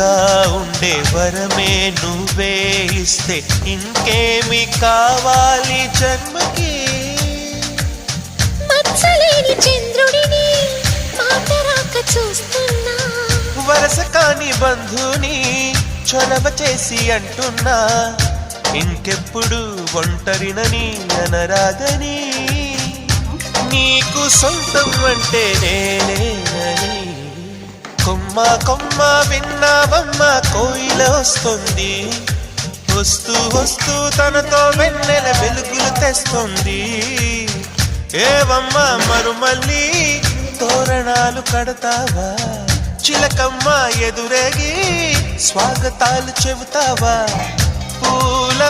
జతగా ఉండే వరమే నువ్వే ఇస్తే ఇంకేమి కావాలి జన్మకి. మచ్చలేని చంద్రుడిని మాట రాక చూస్తున్నా, వరస కాని బంధుని చొలవ చేసి అంటున్నా, ఇంకెప్పుడు ఒంటరినని అనరాదని, నీకు సొంతం అంటే నేనేనని. కొమ్మ కొమ్మ విన్నావమ్మ కోయిల వస్తుంది, వస్తూ వస్తూ తనతో వెన్నెల వెలుగులు తెస్తుంది. ఏవమ్మ మరుమల్లి తోరణాలు కడతావా, చిలకమ్మ ఎదురేగి స్వాగతాలు చెబుతావా.